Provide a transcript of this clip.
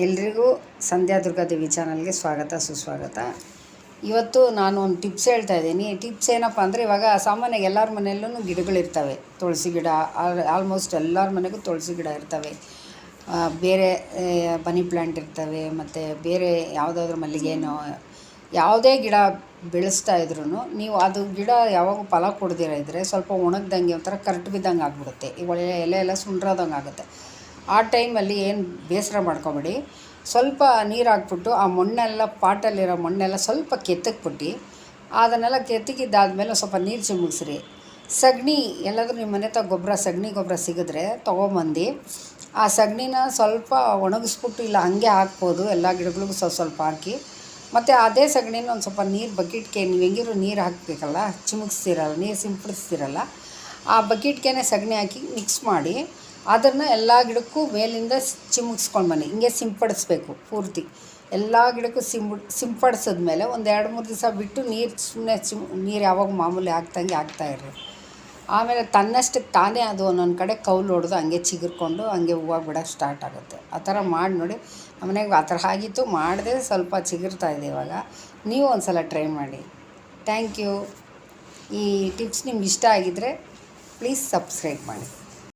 ಎಲ್ರಿಗೂ ಸಂಧ್ಯಾ ದುರ್ಗಾದೇವಿ ಚಾನಲ್ಗೆ ಸ್ವಾಗತ ಸುಸ್ವಾಗತ. ಇವತ್ತು ನಾನು ಒಂದು ಟಿಪ್ಸ್ ಹೇಳ್ತಾ ಇದ್ದೀನಿ. ಟಿಪ್ಸ್ ಏನಪ್ಪ ಅಂದರೆ, ಇವಾಗ ಸಾಮಾನ್ಯವಾಗಿ ಎಲ್ಲರ ಮನೆಯಲ್ಲೂ ಗಿಡಗಳಿರ್ತವೆ. ತುಳಸಿ ಗಿಡ ಆಲ್ಮೋಸ್ಟ್ ಎಲ್ಲರ ಮನೆಗೂ ತುಳಸಿ ಗಿಡ ಇರ್ತವೆ. ಬೇರೆ ಮನಿ ಪ್ಲ್ಯಾಂಟ್ ಇರ್ತವೆ, ಮತ್ತು ಬೇರೆ ಯಾವುದಾದ್ರೂ ಮಲ್ಲಿಗೆನೋ ಯಾವುದೇ ಗಿಡ ಬೆಳೆಸ್ತಾ ಇದ್ರೂ ನೀವು ಅದು ಗಿಡ ಯಾವಾಗ ಫಲ ಕೊಡದಿರ ಇದ್ದರೆ ಸ್ವಲ್ಪ ಒಣಗ್ದಂಗೆ ಒಂಥರ ಕರ್ಟು ಬಿದ್ದಂಗೆ ಆಗಿಬಿಡುತ್ತೆ. ಈಗ ಒಳ್ಳೆ ಎಲೆ ಎಲ್ಲ ಸುಂಡ್ರೋದಂಗೆ ಆಗುತ್ತೆ. ಆ ಟೈಮಲ್ಲಿ ಏನು ಬೇಸರ ಮಾಡ್ಕೊಬೇಡಿ. ಸ್ವಲ್ಪ ನೀರು ಹಾಕ್ಬಿಟ್ಟು ಆ ಮಣ್ಣೆಲ್ಲ ಪಾಟಲ್ಲಿರೋ ಮಣ್ಣೆಲ್ಲ ಸ್ವಲ್ಪ ಕೆತ್ತಕ್ಬಿಟ್ಟು ಅದನ್ನೆಲ್ಲ ಕೆತ್ತಿಗಿದ್ದಾದಮೇಲೆ ಸ್ವಲ್ಪ ನೀರು ಚಿಮುಕ್ಸ್ರಿ. ಸಗಣಿ ಎಲ್ಲಾದರೂ ನಿಮ್ಮ ಮನೆ ಹತ್ರ ಸಗಣಿ ಗೊಬ್ಬರ ಸಿಗಿದ್ರೆ ತೊಗೊಂಬಂದು ಆ ಸಗಣಿನ ಸ್ವಲ್ಪ ಒಣಗಿಸ್ಬಿಟ್ಟು ಇಲ್ಲ ಹಾಗೆ ಹಾಕ್ಬೋದು. ಎಲ್ಲ ಗಿಡಗಳಿಗೂ ಸ್ವಲ್ಪ ಹಾಕಿ, ಮತ್ತು ಅದೇ ಸಗಣಿನ ಒಂದು ಸ್ವಲ್ಪ ನೀರು ಬಕೆಟ್ಗೆ, ನೀವು ಹೆಂಗಿರೋ ನೀರು ಹಾಕಬೇಕಲ್ಲ, ಚಿಮುಕ್ಸ್ತಿರಲ್ಲ, ನೀರು ಸಿಂಪಡಿಸ್ತಿರಲ್ಲ, ಆ ಬಕೆಟ್ಗೆ ಸಗಣಿ ಹಾಕಿ ಮಿಕ್ಸ್ ಮಾಡಿ ಅದನ್ನು ಎಲ್ಲ ಗಿಡಕ್ಕೂ ಮೇಲಿಂದ ಚಿಮುಕ್ಸ್ಕೊಂಡು ಬನ್ನಿ. ಹಿಂಗೆ ಸಿಂಪಡಿಸ್ಬೇಕು ಪೂರ್ತಿ ಎಲ್ಲ ಗಿಡಕ್ಕೂ ಸಿಂಪಡಿಸಿದ್ಮೇಲೆ ಒಂದು 2-3 ದಿವಸ ಬಿಟ್ಟು ಸುಮ್ಮನೆ ನೀರು ಯಾವಾಗ ಮಾಮೂಲಿ ಹಾಕ್ತಾಯಿರ್ರಿ. ಆಮೇಲೆ ತನ್ನಷ್ಟಕ್ಕೆ ತಾನೇ ಅದು ಒಂದೊಂದು ಕಡೆ ಕೌಲು ಹೊಡೆದು ಹಂಗೆ ಚಿಗುರ್ಕೊಂಡು ಹಂಗೆ ಹೂವು ಬಿಡೋಕ್ಕೆ ಸ್ಟಾರ್ಟ್ ಆಗುತ್ತೆ. ಆ ಥರ ಮಾಡಿ ನೋಡಿ. ನಮ್ಮನೆಗೆ ಆ ಥರ ಆಗಿತ್ತು, ಮಾಡಿದೆ, ಸ್ವಲ್ಪ ಚಿಗುರ್ತಾ ಇದೆ ಇವಾಗ. ನೀವು ಒಂದು ಸಲ ಟ್ರೈ ಮಾಡಿ. Thank you. ಈ ಟಿಪ್ಸ್ ನಿಮ್ಗೆ ಇಷ್ಟ ಆಗಿದ್ದರೆ ಪ್ಲೀಸ್ ಸಬ್ಸ್ಕ್ರೈಬ್ ಮಾಡಿ.